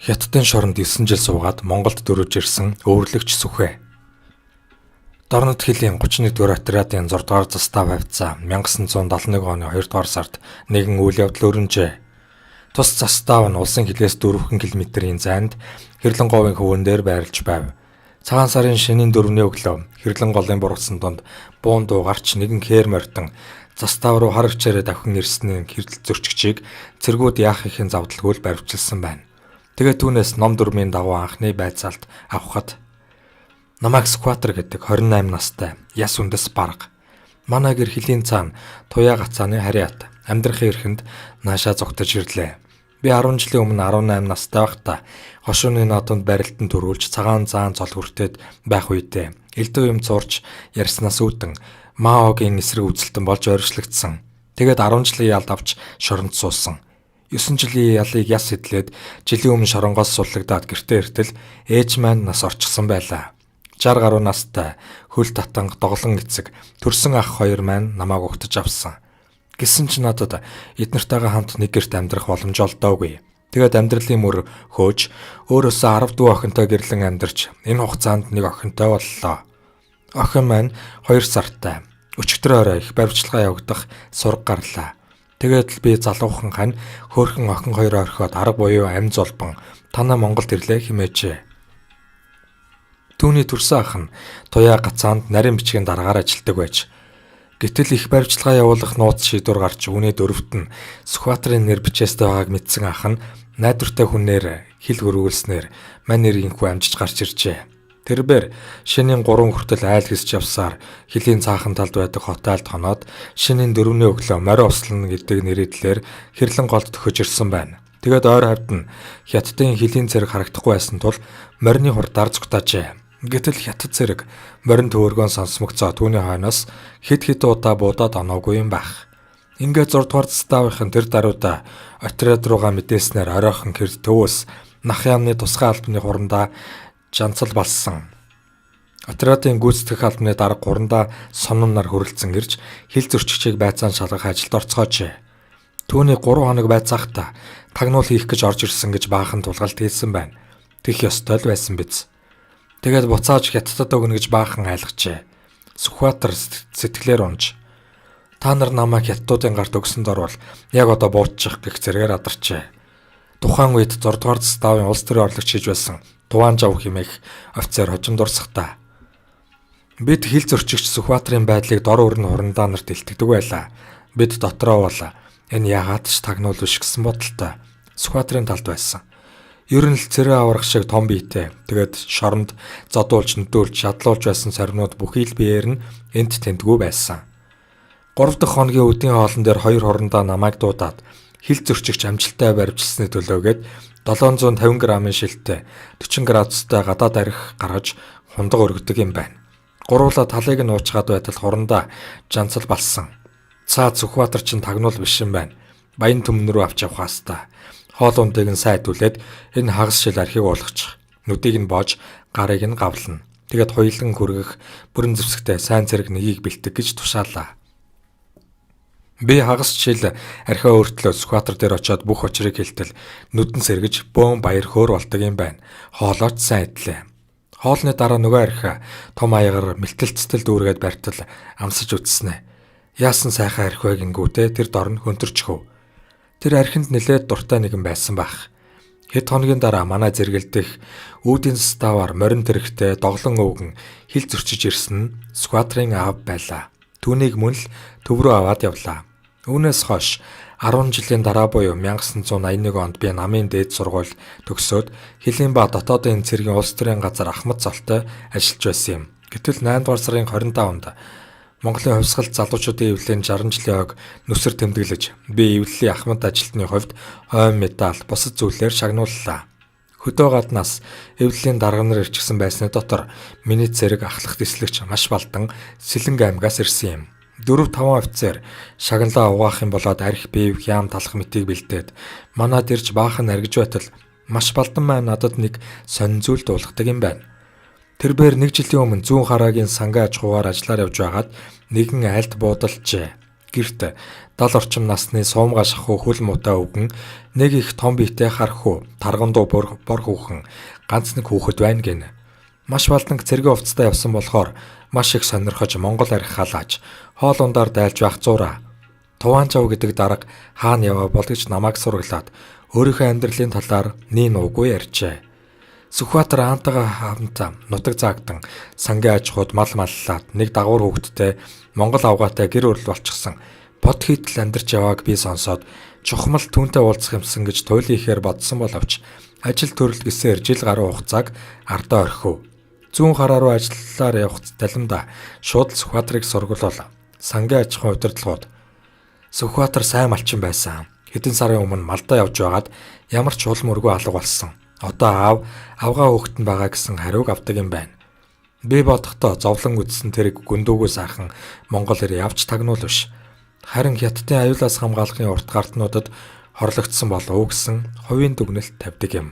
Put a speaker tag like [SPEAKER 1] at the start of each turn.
[SPEAKER 1] Хятадын шоронд 9 жил суугаад Монголд дөрөж ирсэн өвөрлөгч Сүхэ. Дорнод хилийн 31-р отрядын 6-р застав хавцаа 1971 оны 2-р сард нэгэн үйл явдал өрнөжээ. Тус застав нь улсын хилээс 4 км-ийн зайд Хэрлэнговын хөвөн дээр байрлаж байв. Цагаан сарын шөнийн 4-ний өглөө Хэрлэн голын бургасан донд буун дуугарч нэгэн хээр морьтон застав руу хар хвчээрээ давхин ирсний хэрдэл зөрчигчийг цэргүүд яах ихийн завдалгүй баривчилсан байна. Тэгээд түүнээс ном дүрмийн дагуу анхны байцаалт авахад намайг скватер гэдэг 28 настай яс үндэс барга. Манай гэр хилийн цаана туяа гацааны хариат амьдрахын эрхэнд наашаа зогтож ирлээ. Би 10 жилийн өмнө 18 настай байхдаа хошууны нотонд барилтанд төрүүлж цагаан заан цол хүртээд байх үедээ элдв юм зурж ярьснаас үүдэн Маогийн эсрэг үзэлтэн болж ойршлогдсон. Тэгээд 10 жилийн ялд авч шоронд суусан. 9 жилийн ялыг яс хэдлээд жилийн өмнө шоронгоос суллагдаад гэртээ иртэл ээж маань нас орчихсон байлаа. 60 гаруй настай хөл татанг доголон эцэг төрсөн ах хоёр маань намайг угтаж авсан. Гэсэн ч надад эднэртэйгээ хамт нэг гэрт амьдрах боломж олдоогүй. Тэгээд амьдралын мөр хөөж өөрөөсөө 10 дүү охинтой гэрлэн амьдарч энэ хугацаанд нэг охинтой боллоо. Охин маань 2 сартай өчигдөр орой их баримтчилгаа явагдах сураг гарлаа. Тэгээд би залуухан хань хөөрхөн охин хоёроо орхиод арга буюу амь золбон танаа Монголд ирлээ хэмээжээ. Түүний төрсөн ах нь туяа гацаанд нарийн бичгийн дараагаар ажилладаг байж. Гэтэл их баримтчилгаа явуулах нууц шийдвэр гарч үүний дөрөвт нь Сүхбаатарын нэр бичээстэй байгааг мэдсэн ах нь найдвартай хүнээр хил хөрвүүлснээр мань нэрийнхүү амжиж гарч иржээ. Тэрбээр шинийн 3 хүртэл айл хэсч явсаар хилийн цаахан талд байдаг хотойлд хоноод шинийн 4-ний өглөө морио услан гэдэг нэрийдлэр Хэрлэн голд төхөж ирсэн байна. Тэгээд ойр хавьд нь хятадын хилийн цэрэг харагдахгүй байсан тул морины хурдаар зүгтаажээ. Гэтэл хятад цэрэг морин төөргөөн сонсмогцоо түүний хойноос хэд удаа буудаад оноогүй юм байх. Ингээд 6 дугаар заставынхын тэр даруйда отряд руугаа мэдээснээр оройхон хэрд төвөөс нах яамны тусгай албаны хурандаа жанцал балсан. Отрядын гүйцэтгэх албаны дарга гурандаа сонон нар хөрөлдсөн ирж хил зөрчигчийг байцаан шалгах ажилд орцгоожээ. Түүний 3 хоног байцаахта тагнуул хийх гэж орж ирсэн гэж баахан тулгалт хийсэн байна. Тэх ёстой л байсан биз. Тэгээд буцааж хятадд өгнө гэж баахан айлгчээ. Сүхбаатар сэтгэлээр унж та нар намайг хятадуудын гарт өгсөнд орвол яг одоо буутчих гэх зэрэгээр адарчээ. Тухайн үед 6 дугаар заставын улс төрийн орлогч хийж байсан Туван жав хэмээх офицер хожим дурсахтаа. Бид хил зөрчигч Сүхбаатарын байдлыг дор өрн хурандаа нарт илтгэдэг байлаа. Бид дотроо бол энэ яагаад ч тагнуул биш гэсэн бодолтой Сүхбаатарын талд байсан. Ер нь л цэрэг аврах шиг том биетэй. Тэгээд шоронд зодуулж нүдүүлж шадлуулж байсан сорнууд бүхий л биеэр нь энт тентгүү байсан. 3 дахь хоногийн өдийн хоолн дээр 2 хурандаа намайг дуудаад хил зөрчигч амжилттай баривчилсны төлөөгээд 750 грамын шилтэй 40 градустай гадаад арх гаргаж хундаг өргөдөг юм байна. Гуруула талыг нь уучгаад байтал хурандаа жанцал балсан. Цаад Сүхбаатар чинь тагнуул биш юм байна. Баян төмөн рүү авч явах хаастаа. Хоол ундыг нь сайдуулээд энэ хагас шил архийг уулгачих. Нүдийг нь боож, гарыг нь гавлна. Тэгээд хоёулан хөргөх бүрэн зэвсэгтэй сайн зэрэг нэгийг бэлтэг гэж тушаалаа. Би хагас жишээл архиа өөртлөө Сүхбаатар дээр очиод бүх учрыг хэлтэл нүдэн сэргэж бөөн баяр хөөр болдог юм байна. Хоолооч сайн идлээ. Хоолны дараа нөгөө архиа том аягаар мэлтэлцтэл дүүргээд бартал амсаж үтснэ. Яасан сайхан архи вэ гингүүтээ тэр дор нь хөнтөрчхөв. Тэр архинд нэлээд дуртай нэгэн байсан байх. Хэд хоногийн дараа манай зэрэгэлдэх үүдийн заставаар морин тэрэгтэй доглон өвгөн хил зөрчиж ирсэн нь Сүхбаатарын аав байлаа. Түүнийг мөн л төв рүү аваад явлаа. Үүнээс хойш 10 жилийн дараа буюу 1981 онд би намын дээд сургууль төгсөөд Хилийн ба дотоодын цэргийн улс төрийн газар Ахмад золтой ажиллаж байсан юм. Гэтэл 8 дугаар сарын 25-нд Монголын хувьсгал залуучуудын эвлэлийн 60 жилийн хойг нүсэр тэмдэглэж би эвлэлийн Ахмад ажилтны хувьд хойм медаль бусад зүйлээр шагнууллаа. Хөдөө гаднаас эвлэлийн дарга нар ирчихсэн байсны дотор миний цэрэг ахлах дэслэгч маш балдан Сэлэнг аймгаас ирсэн юм. 4-5 офицер шагналаа угаах юм болоод арх бив яам талах мэтийг бэлдээд манад ирж баахан аргиж байтал маш балдан маань надад нэг сонин зүйл дуулгадаг юм байна. Тэрбээр 1 жилийн өмнө зүүн хараагийн сангийн аж ахуйгаар ажиллаар явж байгаад нэгэн айлд буудалжээ. Гэрт 70 орчим насны суумгай шахуу хөл муутай өвгөн, нэг их том биетэй хар хүү, тарган дуу бор хүүхэн, ганц нэг хүүхэд байна гэнэ. Маш балданг цэргийн хувцастай явсан болохоор маш их сонирхож Монгол архи халааж, хоол ундаар дайлж байх зураа. Туваанчав гэдэг дарга хаана яваа болгож намайг сураглаад өөрийнхөө амьдралын талаар нин уугүй ярьжээ. Сүхбаатар хаантайгаа хамтаа нутаг заагдан сангийн аж ахуйд мал маллаад нэг дагуур хүүхэдтэй Монгол авгаатай гэр бүл болчихсон бод хийтэл амьдарч явааг би сонсоод чухмал түүнтэй уулзах юмсан гэж туйлын ихээр бодсон боловч ажил төрөл гэсээр жил гаруй хугацааг ардаа орхив. Зүүн хараа руу ажиллаар явах талимда шууд Сүхбаатарыг сургуулав. Сангийн аж ахуйн удирдлагууд. Сүхбаатар сайн малчин байсан. Хэдэн сарын өмнө малдаа явж байгаад ямар ч улам өргөө алга болсон. Одоо авгаа хөөхтөн байгаа гэсэн хариуг авдаг юм байна. Би бодохдоо зовлон үдсэн тэрэг гүндүүгөө сайхан Монгол ир явж тагнуул биш. Харин хятадын аюулаас хамгаалахын урт гартнуудад хорлогдсон болов уу гэсэн хувийн дүгнэлт тавьдаг юм.